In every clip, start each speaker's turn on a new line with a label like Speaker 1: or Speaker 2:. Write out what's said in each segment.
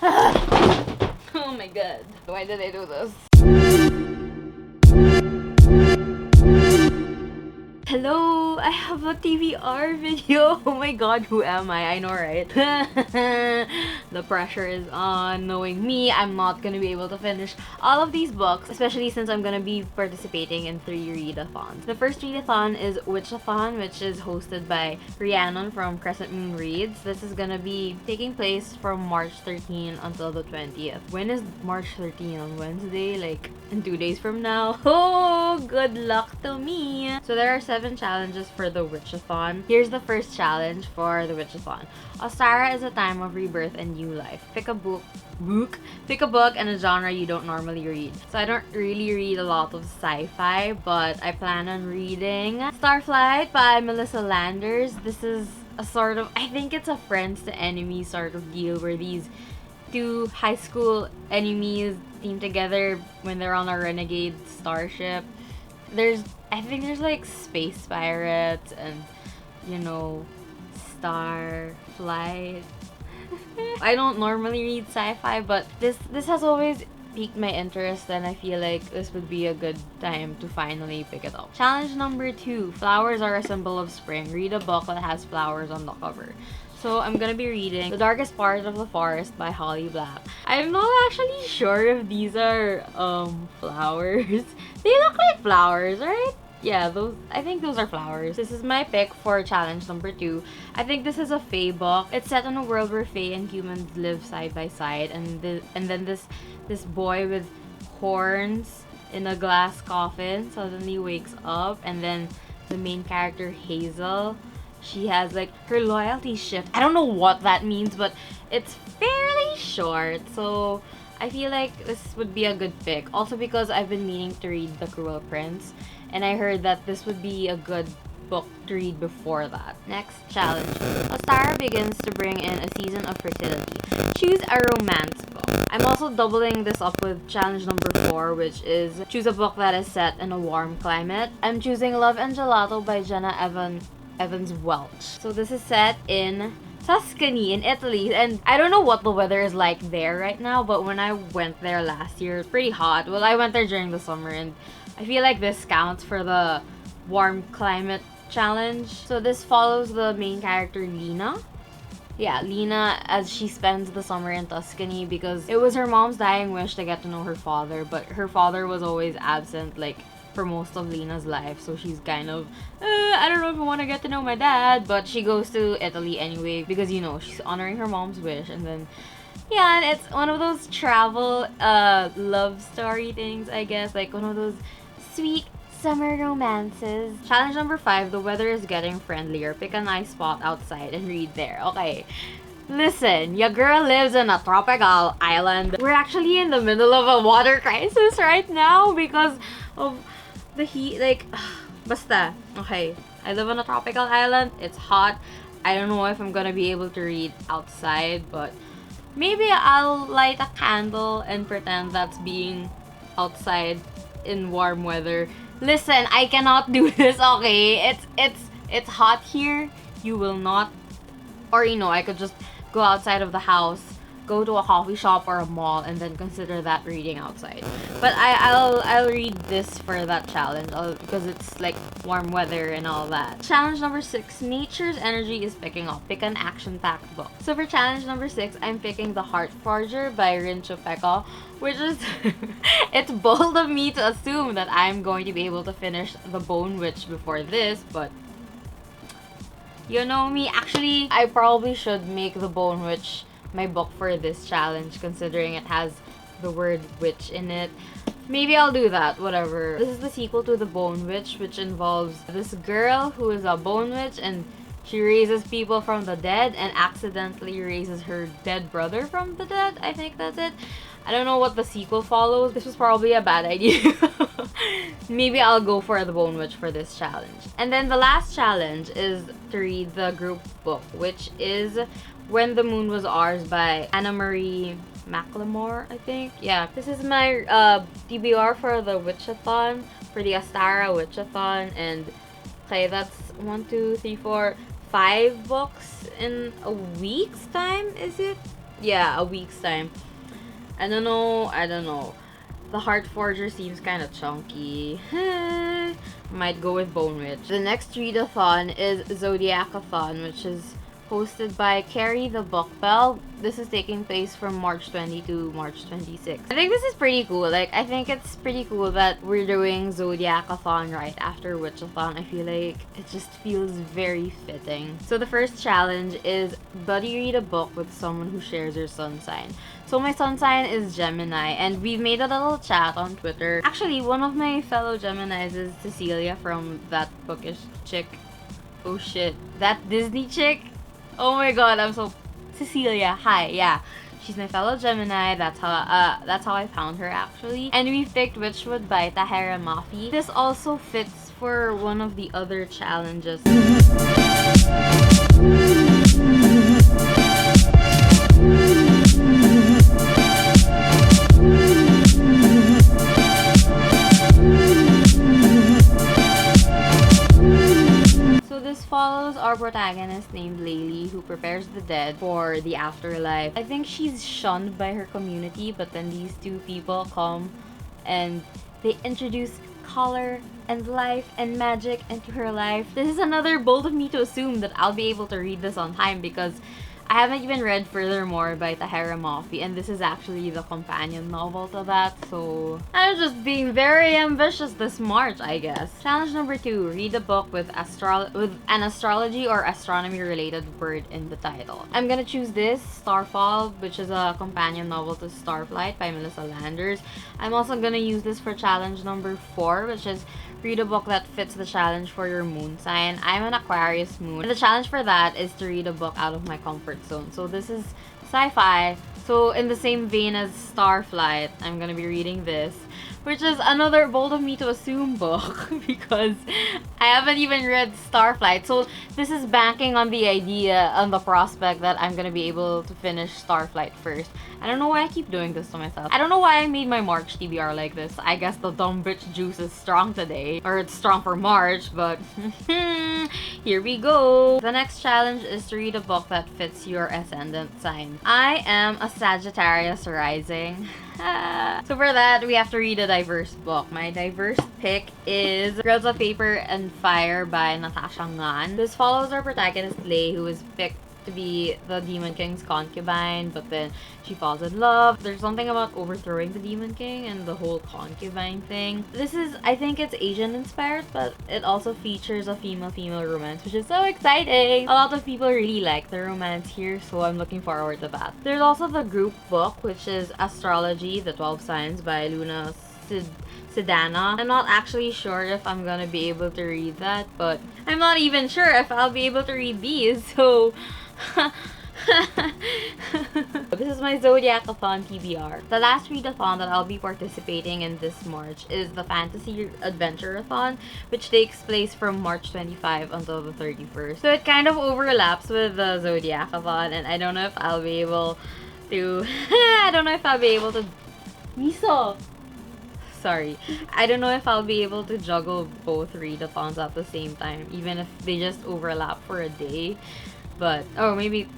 Speaker 1: Oh my god. Why did I do this? Hello! I have a TVR video! Oh my god, who am I? I know, right? The pressure is on. Knowing me, I'm not gonna be able to finish all of these books, especially since I'm gonna be participating in 3 readathons. The first readathon is WITCH-A-THON, which is hosted by Rhiannon from Crescent Moon Reads. This is gonna be taking place from March 13 until the 20th. When is March 13? On Wednesday? Like, in 2 days from now? Oh, good luck to me! So there are 7 challenges for the WITCH-A-THON. Here's the first challenge for the WITCH-A-THON. OSTARA is a time of rebirth and new life. Pick a book and a genre you don't normally read. So I don't really read a lot of sci-fi, but I plan on reading Starflight by Melissa Landers. This is a sort of, I think it's a friends to enemies sort of deal where these 2 high school enemies team together when they're on a renegade starship. I think there's like space pirates and, you know, starflight. I don't normally read sci-fi, but this has always piqued my interest, and I feel like this would be a good time to finally pick it up. Challenge number 2. Flowers are a symbol of spring. Read a book that has flowers on the cover. So I'm gonna be reading The Darkest Part of the Forest by Holly Black. I'm not actually sure if these are flowers. They look like flowers, right? Yeah, I think those are flowers. This is my pick for challenge number 2. I think this is a fae book. It's set in a world where fae and humans live side by side, and then this boy with horns in a glass coffin suddenly wakes up, and then the main character Hazel, she has like her loyalty shift. I don't know what that means, but it's fairly short, so I feel like this would be a good pick. Also because I've been meaning to read The Cruel Prince, and I heard that this would be a good book to read before that. Next challenge. OSTARA begins to bring in a season of fertility. Choose a romance book. I'm also doubling this up with challenge number 4, which is choose a book that is set in a warm climate. I'm choosing Love and Gelato by Jenna Evans Welch. So this is set in Tuscany in Italy, and I don't know what the weather is like there right now, but when I went there last year, it's pretty hot. Well, I went there during the summer, and I feel like this counts for the warm climate challenge. So this follows the main character Lena. Yeah, Lena, as she spends the summer in Tuscany because it was her mom's dying wish to get to know her father, but her father was always absent, like, for most of Lena's life, so she's kind of, I don't know if I want to get to know my dad, but she goes to Italy anyway because, you know, she's honoring her mom's wish. And then, yeah, and it's one of those travel love story things, I guess, like one of those sweet summer romances. Challenge number 5, the weather is getting friendlier. Pick a nice spot outside and read there. Okay. Listen, your girl lives in a tropical island. We're actually in the middle of a water crisis right now because of the heat. Like, basta. Okay, I live on a tropical island. It's hot. I don't know if I'm gonna be able to read outside, but maybe I'll light a candle and pretend that's being outside in warm weather. Listen, I cannot do this, okay? It's hot here. You will not. Or, you know, I could just go outside of the house, go to a coffee shop or a mall, and then consider that reading outside. But I'll read this for that challenge because it's like warm weather and all that. Challenge number 6, nature's energy is picking up. Pick an action-packed book. So for challenge number 6, I'm picking The Heart Forger by chupeco, which is it's bold of me to assume that I'm going to be able to finish The Bone Witch before this, but you know me. Actually, I probably should make The Bone Witch my book for this challenge, considering it has the word witch in it. Maybe I'll do that, whatever. This is the sequel to The Bone Witch, which involves this girl who is a bone witch, and she raises people from the dead and accidentally raises her dead brother from the dead. I think that's it. I don't know what the sequel follows. This was probably a bad idea. Maybe I'll go for The Bone Witch for this challenge. And then the last challenge is to read the group book, which is When the Moon Was Ours by Anna Marie McLemore, I think. Yeah, this is my TBR for the WITCH-A-THON, for the OSTARA WITCH-A-THON, and okay, that's 1, 2, 3, 4, 5 books in a week's time, is it? yeah, a week's time. I don't know. I don't know. The Heart Forger seems kind of chunky. Might go with Bone Witch. The next readathon is ZODIAC-A-THON, which is hosted by Carrie the Bookbell. This is taking place from March 20 to March 26. I think this is pretty cool. Like, I think it's pretty cool that we're doing ZODIAC-A-THON right after WITCH-A-THON. I feel like it just feels very fitting. So the first challenge is buddy read a book with someone who shares your sun sign. So my sun sign is Gemini, and we've made a little chat on Twitter. Actually, one of my fellow Geminis is Cecilia from That Bookish Chick. Oh shit, that Disney chick? Oh my god, I'm so... Cecilia, hi, yeah. She's my fellow Gemini, that's how I found her actually. And we picked Whichwood by Tahereh Mafi. This also fits for one of the other challenges. Follows our protagonist named Laylee, who prepares the dead for the afterlife. I think she's shunned by her community, but then these two people come and they introduce color and life and magic into her life. This is another bold of me to assume that I'll be able to read this on time because I haven't even read Furthermore by Tahereh Mafi, and this is actually the companion novel to that, so I'm just being very ambitious this March, I guess. Challenge number 2, read a book with an astrology or astronomy related word in the title. I'm gonna choose this, Starfall, which is a companion novel to Starflight by Melissa Landers. I'm also gonna use this for challenge number 4, which is read a book that fits the challenge for your moon sign. I'm an Aquarius moon, and the challenge for that is to read a book out of my comfort zone. So this is sci-fi. So in the same vein as Starflight, I'm gonna be reading this, which is another bold of me to assume book because I haven't even read Starflight. So this is banking on the idea, on the prospect that I'm gonna be able to finish Starflight first. I don't know why I keep doing this to myself. I don't know why I made my March TBR like this. I guess the dumb bitch juice is strong today. Or it's strong for March, but here we go. The next challenge is to read a book that fits your ascendant sign. I am a Sagittarius rising. So for that, we have to read a diverse book. My diverse pick is Girls of Paper and Fire by Natasha Ngan. This follows our protagonist Lei, who is picked to be the Demon King's concubine, but then she falls in love. There's something about overthrowing the Demon King and the whole concubine thing. This is, I think it's Asian inspired, but it also features a female-female romance, which is so exciting. A lot of people really like the romance here, so I'm looking forward to that. There's also the group book, which is Astrology, the 12 Signs by Luna Sidana. I'm not actually sure if I'm gonna be able to read that, but I'm not even sure if I'll be able to read these, so this is my ZODIAC-A-THON TBR. The last readathon that I'll be participating in this March is the Fantasy Adventure-A-THON, which takes place from March 25 until the 31st. So it kind of overlaps with the ZODIAC-A-THON, and I don't know if I'll be able to Miso! Sorry. I don't know if I'll be able to juggle both readathons at the same time, even if they just overlap for a day. But, or maybe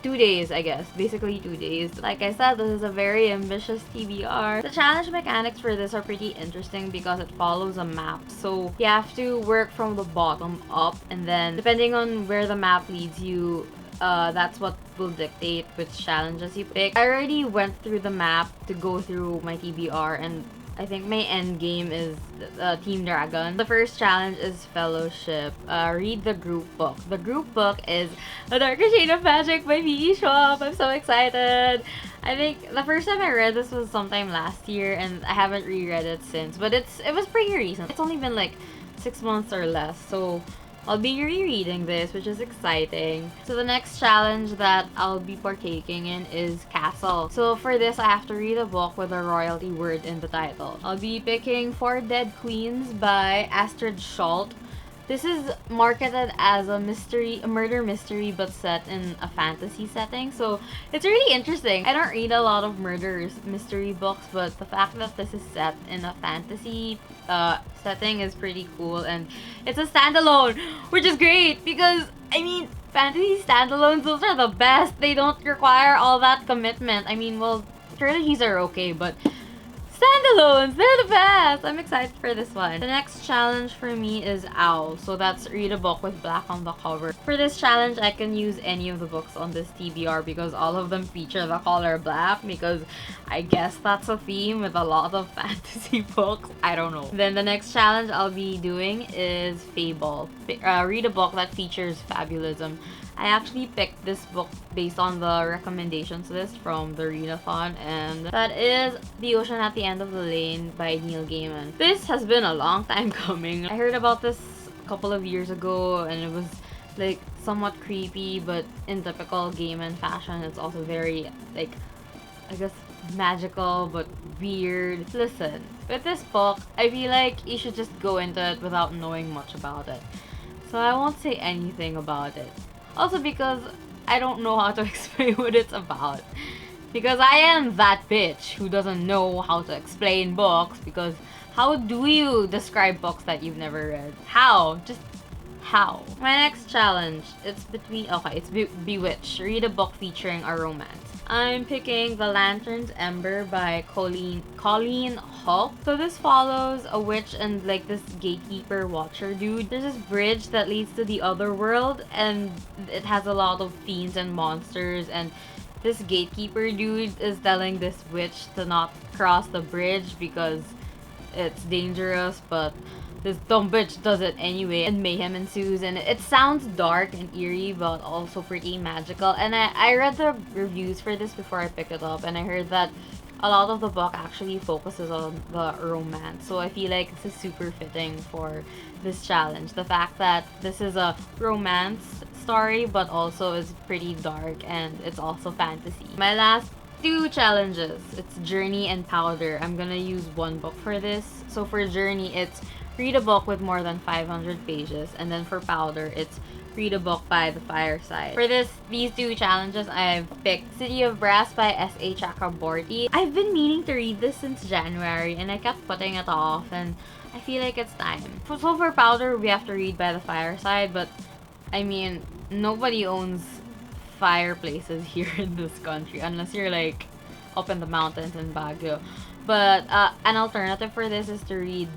Speaker 1: 2 days, I guess. Basically 2 days. Like I said, this is a very ambitious TBR. The challenge mechanics for this are pretty interesting because it follows a map. So you have to work from the bottom up, and then depending on where the map leads you, that's what will dictate which challenges you pick. I already went through the map to go through my TBR, and I think my end game is Team Dragon. The first challenge is Fellowship. Read the group book. The group book is A Darker Shade of Magic by Schwab. I'm so excited. I think the first time I read this was sometime last year, and I haven't reread it since. But it was pretty recent. It's only been like 6 months or less, so I'll be rereading this, which is exciting. So the next challenge that I'll be partaking in is Castle. So for this, I have to read a book with a royalty word in the title. I'll be picking 4 Dead Queens by Astrid. This is marketed as a murder mystery, but set in a fantasy setting. So it's really interesting. I don't read a lot of murder mystery books, but the fact that this is set in a fantasy setting is pretty cool, and it's a standalone, which is great because I mean, fantasy standalones, those are the best. They don't require all that commitment. I mean, well, trilogies are okay, but standalones, they're the best! I'm excited for this one. The next challenge for me is OWL. So that's read a book with black on the cover. For this challenge, I can use any of the books on this TBR because all of them feature the color black, because I guess that's a theme with a lot of fantasy books. I don't know. Then the next challenge I'll be doing is Fable. Read a book that features fabulism. I actually picked this book based on the recommendations list from the readathon, and that is The Ocean at the End of the Lane by Neil Gaiman. This has been a long time coming. I heard about this a couple of years ago, and it was like somewhat creepy, but in typical Gaiman fashion, it's also very, like, I guess, magical but weird. Listen, with this book, I feel like you should just go into it without knowing much about it. So I won't say anything about it. Also because I don't know how to explain what it's about. Because I am that bitch who doesn't know how to explain books, because how do you describe books that you've never read? How? Just how? My next challenge, it's Bewitched. Read a book featuring a romance. I'm picking The Lantern's Ember by Colleen Houck. So this follows a witch and like this gatekeeper watcher dude. There's this bridge that leads to the other world, and it has a lot of fiends and monsters, and this gatekeeper dude is telling this witch to not cross the bridge because it's dangerous, but this dumb bitch does it anyway, and mayhem ensues, and it sounds dark and eerie but also pretty magical. And I read the reviews for this before I picked it up, and I heard that a lot of the book actually focuses on the romance, so I feel like this is super fitting for this challenge. The fact that this is a romance story but also is pretty dark, and it's also fantasy. My last two challenges, it's Journey and Powder. I'm gonna use one book for this. So for Journey, it's read a book with more than 500 pages, and then for Powder, it's read a book by the fireside. For these two challenges, I've picked City of Brass by S.A. Chakraborty. I've been meaning to read this since January, and I kept putting it off, and I feel like it's time. So for Powder, we have to read by the fireside, but I mean, nobody owns fireplaces here in this country unless you're like up in the mountains in Baguio. But an alternative for this is to read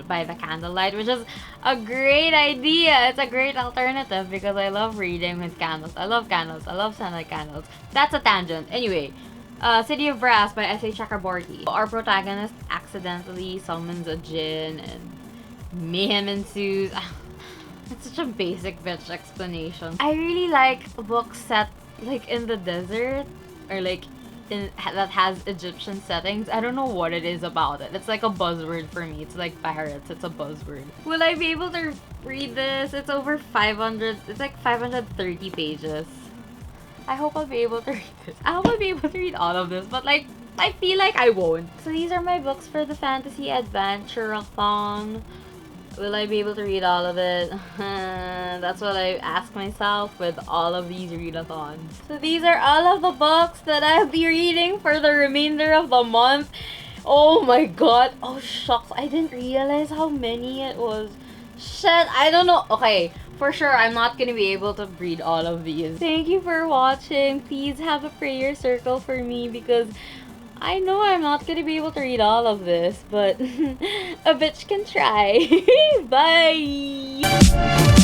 Speaker 1: by the candlelight, which is a great idea. It's a great alternative because I love reading with candles. I love candles. I love scented candles. That's a tangent. Anyway, City of Brass by S.A. Chakraborty. Our protagonist accidentally summons a djinn and mayhem ensues. It's such a basic bitch explanation. I really like books set like in the desert, or like that has Egyptian settings. I don't know what it is about it. It's like a buzzword for me. It's like pirates. It's a buzzword. Will I be able to read this? It's over 500. It's like 530 pages. I hope I'll be able to read this. I hope I'll be able to read all of this, but like, I feel like I won't. So these are my books for the Fantasy Adventure-A-thon. Will I be able to read all of it? That's what I ask myself with all of these readathons. So these are all of the books that I'll be reading for the remainder of the month. Oh my god. Oh shucks, I didn't realize how many it was. Shit, I don't know. Okay, for sure I'm not gonna be able to read all of these. Thank you for watching. Please have a prayer circle for me because I know I'm not gonna be able to read all of this, but a bitch can try. Bye!